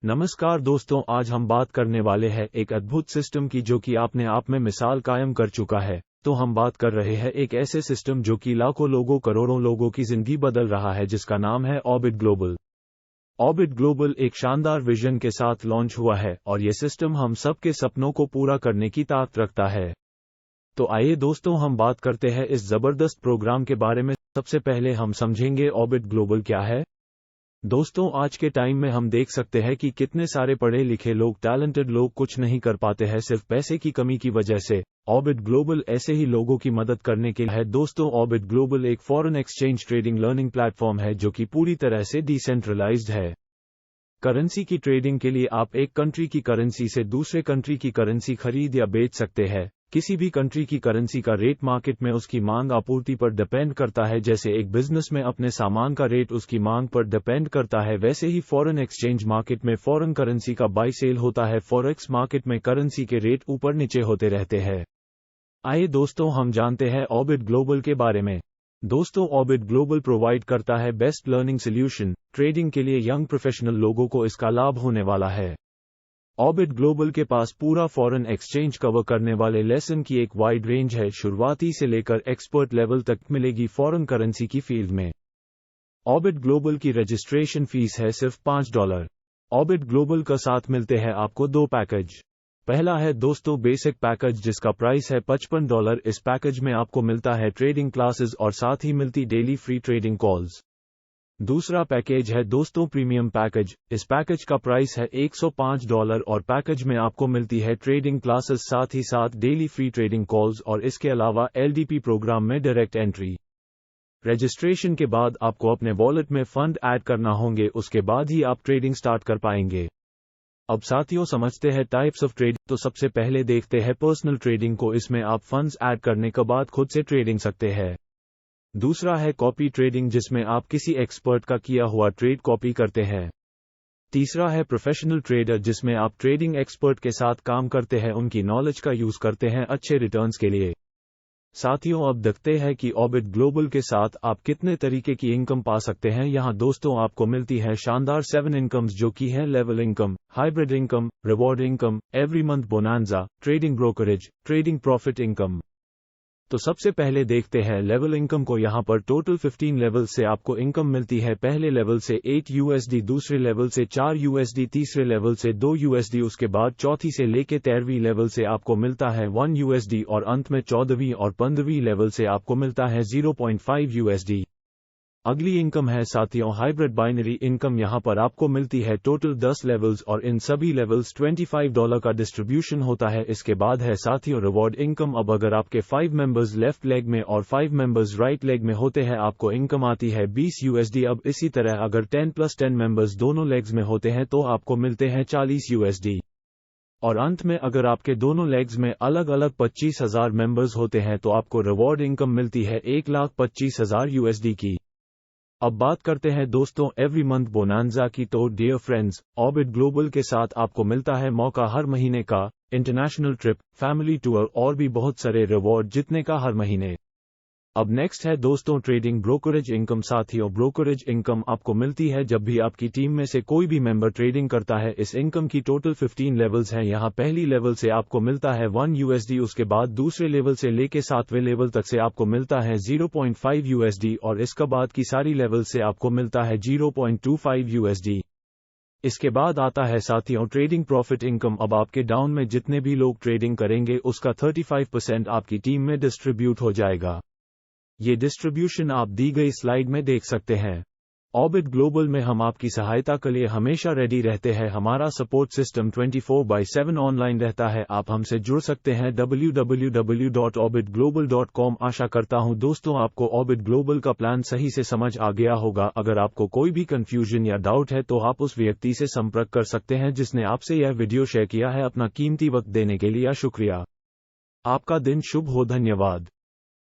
नमस्कार दोस्तों, आज हम बात करने वाले हैं एक अद्भुत सिस्टम की जो कि अपने आप में मिसाल कायम कर चुका है। तो हम बात कर रहे हैं एक ऐसे सिस्टम जो कि लाखों लोगों करोड़ों लोगों की जिंदगी बदल रहा है, जिसका नाम है ऑर्बिट ग्लोबल। ऑर्बिट ग्लोबल एक शानदार विजन के साथ लॉन्च हुआ है और ये सिस्टम हम सबके सपनों को पूरा करने की ताकत रखता है। तो आइए दोस्तों, हम बात करते हैं इस जबरदस्त प्रोग्राम के बारे में। सबसे पहले हम समझेंगे ऑर्बिट ग्लोबल क्या है। दोस्तों, आज के टाइम में हम देख सकते हैं कि कितने सारे पढ़े लिखे लोग, टैलेंटेड लोग कुछ नहीं कर पाते हैं सिर्फ पैसे की कमी की वजह से। ऑर्बिट ग्लोबल ऐसे ही लोगों की मदद करने के लिए है। दोस्तों, ऑर्बिट ग्लोबल एक foreign exchange trading learning platform है जो कि पूरी तरह से डिसेंट्रलाइज्ड है। करेंसी की ट्रेडिंग के लिए आप एक कंट्री की करेंसी से दूसरे कंट्री की करेंसी खरीद या बेच सकते हैं। किसी भी कंट्री की करेंसी का रेट मार्केट में उसकी मांग आपूर्ति पर डिपेंड करता है। जैसे एक बिजनेस में अपने सामान का रेट उसकी मांग पर डिपेंड करता है, वैसे ही फॉरेन एक्सचेंज मार्केट में फॉरेन करेंसी का बाई सेल होता है। फॉरेक्स मार्केट में करेंसी के रेट ऊपर नीचे होते रहते हैं। आइए दोस्तों, हम जानते हैं ऑर्बिट ग्लोबल के बारे में। दोस्तों, ऑर्बिट ग्लोबल प्रोवाइड करता है बेस्ट लर्निंग सोल्यूशन ट्रेडिंग के लिए। यंग प्रोफेशनल लोगों को इसका लाभ होने वाला है। ऑर्बिट ग्लोबल के पास पूरा फॉरेन एक्सचेंज कवर करने वाले लेसन की एक वाइड रेंज है, शुरुआती से लेकर एक्सपर्ट लेवल तक मिलेगी फॉरेन करेंसी की फील्ड में। ऑर्बिट ग्लोबल की रजिस्ट्रेशन फीस है सिर्फ $5। ऑर्बिट ग्लोबल का साथ मिलते हैं आपको दो पैकेज। पहला है दोस्तों बेसिक पैकेज, जिसका प्राइस है $55। इस पैकेज में आपको मिलता है ट्रेडिंग क्लासेस और साथ ही मिलती डेली फ्री ट्रेडिंग कॉल्स। दूसरा पैकेज है दोस्तों प्रीमियम पैकेज। इस पैकेज का प्राइस है $105 और पैकेज में आपको मिलती है ट्रेडिंग क्लासेस, साथ ही साथ डेली फ्री ट्रेडिंग कॉल्स और इसके अलावा एलडीपी प्रोग्राम में डायरेक्ट एंट्री। रजिस्ट्रेशन के बाद आपको अपने वॉलेट में फंड ऐड करना होंगे, उसके बाद ही आप ट्रेडिंग स्टार्ट कर पाएंगे। अब साथियों, समझते हैं टाइप्स ऑफ ट्रेडिंग। तो सबसे पहले देखते हैं पर्सनल ट्रेडिंग को। इसमें आप फंड्स ऐड करने के बाद खुद से ट्रेडिंग सकते हैं। दूसरा है कॉपी ट्रेडिंग, जिसमें आप किसी एक्सपर्ट का किया हुआ ट्रेड कॉपी करते हैं। तीसरा है प्रोफेशनल ट्रेडर, जिसमें आप ट्रेडिंग एक्सपर्ट के साथ काम करते हैं, उनकी नॉलेज का यूज करते हैं अच्छे रिटर्न्स के लिए। साथियों, अब देखते हैं कि ऑर्बिट ग्लोबल के साथ आप कितने तरीके की इनकम पा सकते हैं। यहाँ दोस्तों आपको मिलती है शानदार 7 इनकम्स, जो कि है level income, hybrid income, reward income, every month bonanza, trading brokerage, trading profit income. तो सबसे पहले देखते हैं लेवल इनकम को। यहाँ पर टोटल 15 लेवल से आपको इनकम मिलती है। पहले लेवल से $8, दूसरे लेवल से $4, तीसरे लेवल से $2, उसके बाद चौथी से लेके 13वीं लेवल से आपको मिलता है $1 और अंत में 14वीं और 15वीं लेवल से आपको मिलता है $0.5। अगली इनकम है साथियों हाइब्रिड बाइनरी इनकम। यहाँ पर आपको मिलती है टोटल 10 लेवल्स और इन सभी लेवल्स $25 का डिस्ट्रीब्यूशन होता है। इसके बाद है साथियों रिवॉर्ड इनकम। अब अगर आपके 5 मेंबर्स लेफ्ट लेग में और 5 मेंबर्स राइट लेग में होते हैं, आपको इनकम आती है $20। अब इसी तरह अगर 10+10 मेंबर्स दोनों लेग्स में होते हैं तो आपको मिलते हैं $40। और अंत में अगर आपके दोनों लेग्स में अलग अलग 25,000 मेंबर्स होते हैं तो आपको रिवॉर्ड इनकम मिलती है $1,25,000 की। अब बात करते हैं दोस्तों एवरी मंथ बोनांजा की। तो डियर फ्रेंड्स, ऑर्बिट ग्लोबल के साथ आपको मिलता है मौका हर महीने का इंटरनेशनल ट्रिप, फैमिली टूर और भी बहुत सारे रिवॉर्ड जीतने का हर महीने। अब नेक्स्ट है दोस्तों ट्रेडिंग ब्रोकरेज इनकम। साथियों, ब्रोकरेज इनकम आपको मिलती है जब भी आपकी टीम में से कोई भी मेंबर ट्रेडिंग करता है। इस इनकम की टोटल 15 लेवल्स हैं। यहाँ पहली लेवल से आपको मिलता है $1, उसके बाद दूसरे लेवल से लेके 7वें लेवल तक से आपको मिलता है $0.5 और इसके बाद की सारी लेवल से आपको मिलता है $0.25। इसके बाद आता है साथियों ट्रेडिंग प्रॉफिट इनकम। अब आपके डाउन में जितने भी लोग ट्रेडिंग करेंगे उसका 35% आपकी टीम में डिस्ट्रीब्यूट हो जाएगा। ये डिस्ट्रीब्यूशन आप दी गई स्लाइड में देख सकते हैं। ऑर्बिट ग्लोबल में हम आपकी सहायता के लिए हमेशा रेडी रहते हैं। हमारा सपोर्ट सिस्टम 24/7 ऑनलाइन रहता है। आप हमसे जुड़ सकते हैं www.orbitglobal.com। आशा करता हूं दोस्तों आपको ऑर्बिट ग्लोबल का प्लान सही से समझ आ गया होगा। अगर आपको कोई भी कंफ्यूजन या डाउट है तो आप उस व्यक्ति से संपर्क कर सकते हैं जिसने आपसे यह वीडियो शेयर किया है। अपना कीमती वक्त देने के लिए शुक्रिया। आपका दिन शुभ हो। धन्यवाद।